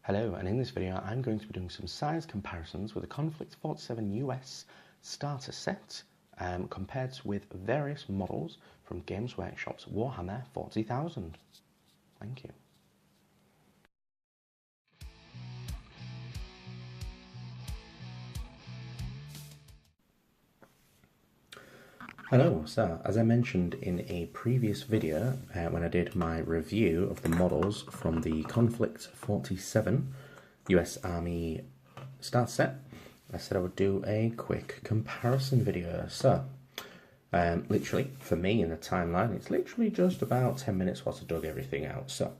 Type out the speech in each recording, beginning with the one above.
Hello, and in this video I'm going to be doing some size comparisons with the Konflikt 47 US starter set compared with various models from Games Workshop's Warhammer 40,000. Thank you. Hello, so as I mentioned in a previous video when I did my review of the models from the Konflikt 47 US Army start set, I said I would do a quick comparison video. So, literally, for me in the timeline, it's literally just about 10 minutes whilst I dug everything out. So,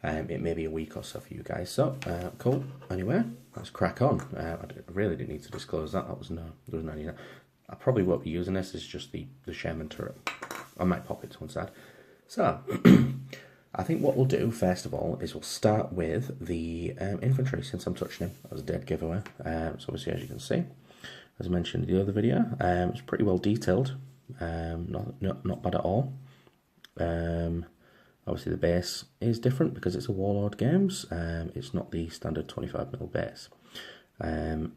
it may be a week or so for you guys. So, cool. Anyway, let's crack on. I really didn't need to disclose that. There was no need. I probably won't be using this. It's just the Sherman turret. I might pop it to one side. So, I think what we'll do, first of all, is we'll start with the infantry, since I'm touching him. That was a dead giveaway. So obviously, as you can see, as I mentioned in the other video, it's pretty well detailed. Not bad at all. Obviously, the base is different because it's a Warlord games. It's not the standard 25mm base.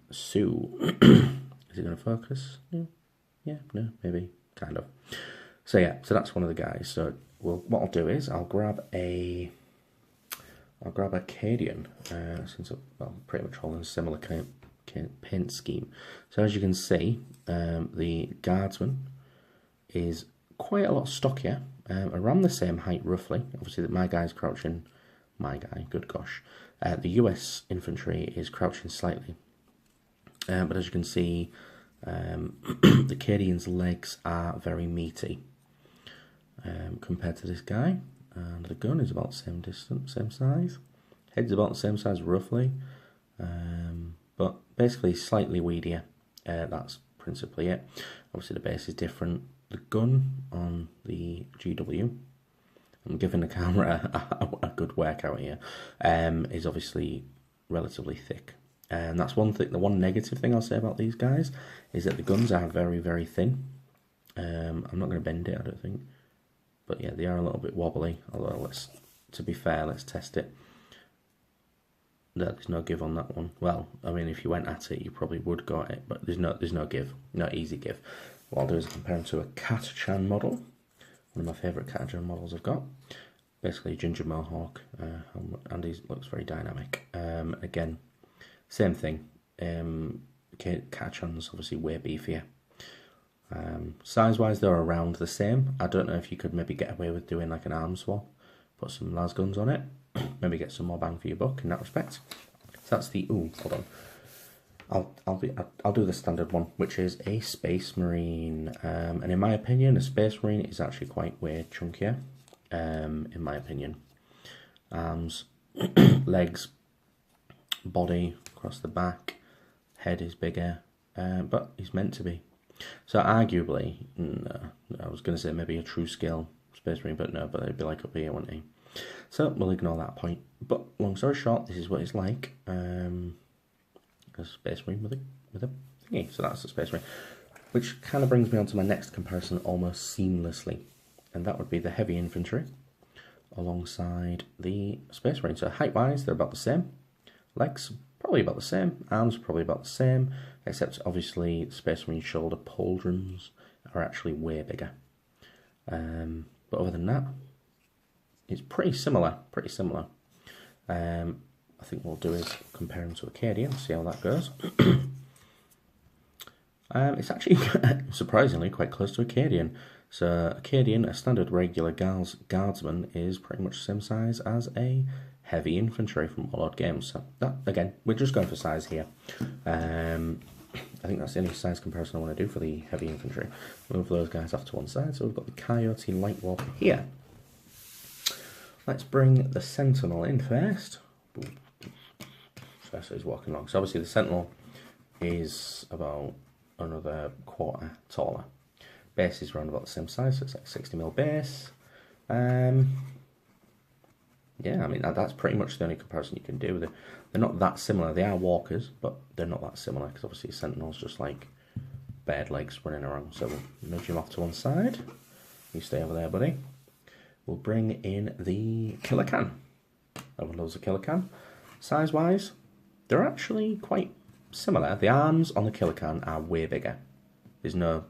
So, is it going to focus? Yeah, no, maybe, kind of. So yeah, so that's one of the guys. So what I'll do is I'll grab a Cadian, since I'm pretty much all in a similar paint scheme. So as you can see, the Guardsman is quite a lot stockier, around the same height roughly. Obviously, that my guy's crouching. My guy, good gosh. The US infantry is crouching slightly, but as you can see, the Cadian's legs are very meaty compared to this guy, and the gun is about the same distance, same size. Head's about the same size roughly, but basically slightly weedier. That's principally it. Obviously the base is different. The gun on the GW, I'm giving the camera a good workout here, is obviously relatively thick. And that's one thing. The one negative thing I'll say about these guys is that the guns are very, very thin. I'm not going to bend it, I don't think. But yeah, they are a little bit wobbly. Although, to be fair, let's test it. There's no give on that one. Well, I mean, if you went at it, you probably would go at it. But there's no give. No easy give. What I'll do is compare them to a Cat-Chan model. One of my favourite Cat-Chan models I've got. Basically, Ginger Mohawk. And he looks very dynamic. Again, same thing. Cat-Chan's obviously way beefier. Size-wise, they're around the same. I don't know if you could maybe get away with doing like an arm swap, put some las guns on it, maybe get some more bang for your buck in that respect. So that's the hold on. I'll do the standard one, which is a Space Marine. And in my opinion, a Space Marine is actually quite way chunkier. In my opinion, arms, legs, body across the back, head is bigger, but he's meant to be. So arguably, I was going to say maybe a true scale Space Marine, but no, but it'd be like up here, wouldn't he? So we'll ignore that point. But long story short, this is what it's like. A Space Marine with a thingy. So that's the Space Marine, which kind of brings me on to my next comparison almost seamlessly, and that would be the heavy infantry alongside the Space Marine. So height wise, they're about the same. Legs, probably about the same. Arms, probably about the same. Except, obviously, the Space Marine shoulder pauldrons are actually way bigger. But other than that, it's pretty similar. I think what we'll do is compare them to a Cadian, see how that goes. It's actually, surprisingly, quite close to a Cadian. So, a Cadian, a standard regular guardsman, is pretty much the same size as a heavy infantry from Warlord games. So that, again, we're just going for size here. I think that's the only size comparison I want to do for the heavy infantry. Move those guys off to one side. So we've got the Coyote Lightwalker here. Let's bring the Sentinel in first. So he's walking along. So obviously the Sentinel is about another quarter taller. Base is around about the same size, so it's like 60mm base. Yeah, I mean, that's pretty much the only comparison you can do. They're not that similar. They are walkers, but they're not that similar, because obviously Sentinel's just like bad legs running around. So we'll nudge him off to one side. You stay over there, buddy. We'll bring in the Killer Can. Everyone loves a Killer Can. Size-wise, they're actually quite similar. The arms on the Killer Can are way bigger. There's no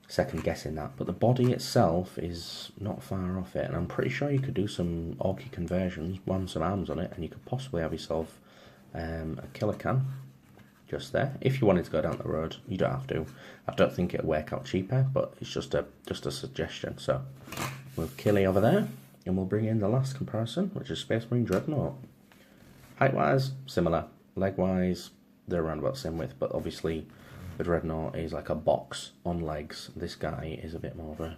second guessing that, but the body itself is not far off it, and I'm pretty sure you could do some Orky conversions, run some arms on it, and you could possibly have yourself a Killer Can just there. If you wanted to go down the road, you don't have to. I don't think it'll work out cheaper, but it's just a suggestion. So we'll Killy over there, and we'll bring in the last comparison, which is Space Marine Dreadnought. Height-wise, similar. Leg-wise, they're around about the same width, but obviously the Dreadnought is like a box on legs. This guy is a bit more of a,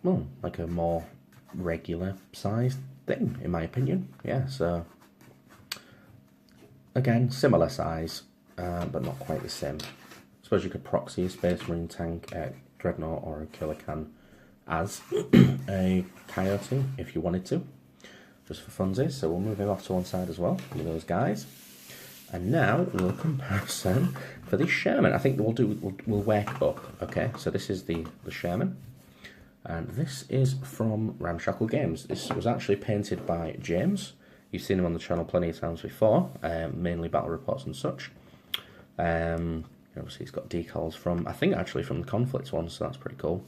well, like a more regular sized thing, in my opinion. Yeah, so again, similar size, but not quite the same. I suppose you could proxy a Space Marine tank, Dreadnought, or a Killer Can as a Coyote if you wanted to, just for funsies. So we'll move him off to one side as well with those guys. And now we'll comparison for the Sherman. I think we'll work up. Okay, so this is the Sherman, and this is from Ramshackle Games. This was actually painted by James. You've seen him on the channel plenty of times before, mainly battle reports and such. Obviously he's got decals from, I think actually from the Konflikt one, so that's pretty cool.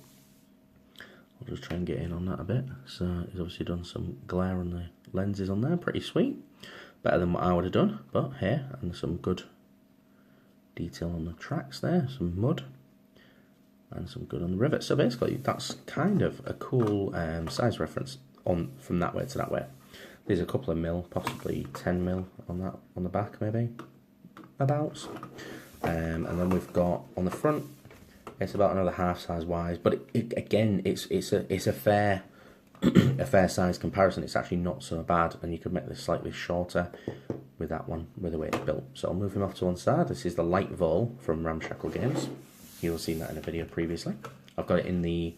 I'll just try and get in on that a bit. So he's obviously done some glare on the lenses on there, pretty sweet. Better than what I would have done, but here, and some good detail on the tracks there, some mud, and some good on the rivet. So basically, that's kind of a cool size reference from that way to that way. There's a couple of mil, possibly 10 mil on that on the back, maybe about. And then we've got on the front, it's about another half size wise, but again, it's a fair. A fair size comparison. It's actually not so bad, and you could make this slightly shorter with that one, with the way it's built. So I'll move him off to one side. This is the Light Vol from Ramshackle Games. You'll have seen that in a video previously. I've got it in the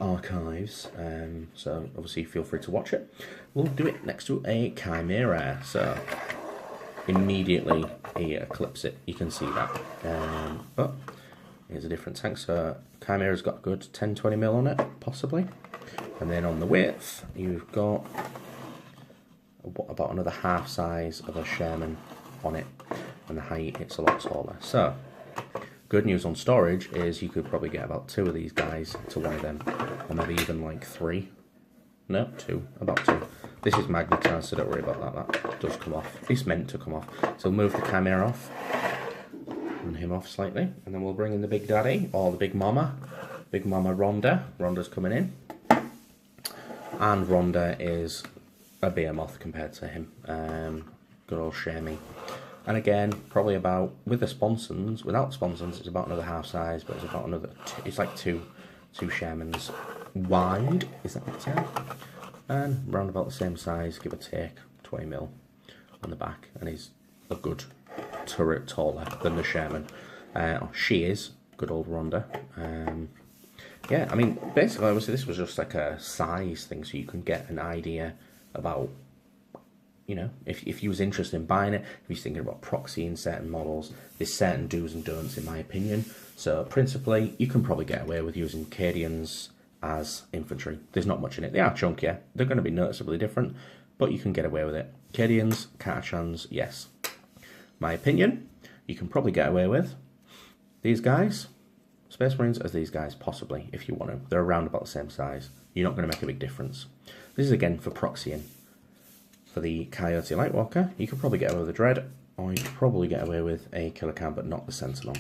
archives, so obviously feel free to watch it. We'll do it next to a Chimera, so immediately he eclipses it. You can see that. But here's a different tank. So Chimera's got a good 10-20 mil on it, possibly. And then on the width, you've got about another half size of a Sherman on it. And the height, it's a lot taller. So, good news on storage is you could probably get about 2 of these guys to one of them. Or maybe even like 3. No, 2. About 2. This is magnetised, so don't worry about that. That does come off. It's meant to come off. So we'll move the Chimera off. And him off slightly, and then we'll bring in the Big Daddy, or the Big Mama Rhonda. Rhonda's coming in, and Rhonda is a behemoth compared to him. Good old Shermy. And again, probably about, with the sponsons, without sponsons, it's about another half size, but it's about another, it's like two Shermans wide, is that what it's saying? And round about the same size, give or take, 20 mil on the back, and he's a good turret taller than the Sherman. She is, good old Rhonda. Yeah, I mean, basically, obviously, this was just like a size thing, so you can get an idea about, you know, if you was interested in buying it, if you're thinking about proxying certain models, there's certain do's and don'ts, in my opinion. So, principally, you can probably get away with using Cadians as infantry. There's not much in it. They are chunkier. They're going to be noticeably different, but you can get away with it. Cadians, Catachans, yes. My opinion, you can probably get away with these guys, Space Marines, as these guys, possibly, if you want to. They're around about the same size. You're not going to make a big difference. This is, again, for proxying. For the Coyote Lightwalker, you could probably get away with a Dread, or you could probably get away with a Killer Can, but not the Sentinel.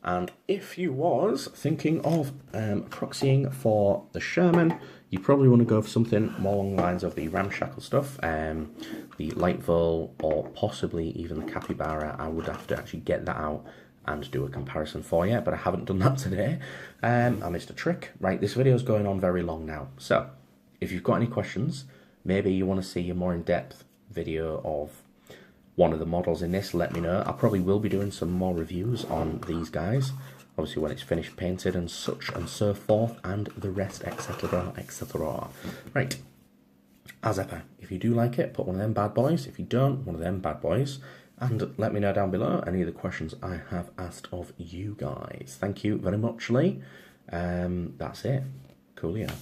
And if you was thinking of proxying for the Sherman, you probably want to go for something more along the lines of the Ramshackle stuff, the Light Vol, or possibly even the Capybara. I would have to actually get that out and do a comparison for you, but I haven't done that today. I missed a trick. Right, this video is going on very long now, so if you've got any questions, maybe you want to see a more in-depth video of one of the models in this, let me know. I probably will be doing some more reviews on these guys, obviously when it's finished painted and such and so forth, and the rest, etc, etc. Right, as ever, if you do like it, put one of them bad boys. If you don't, one of them bad boys. And let me know down below any of the questions I have asked of you guys. Thank you very much, Lee. That's it. Coolio.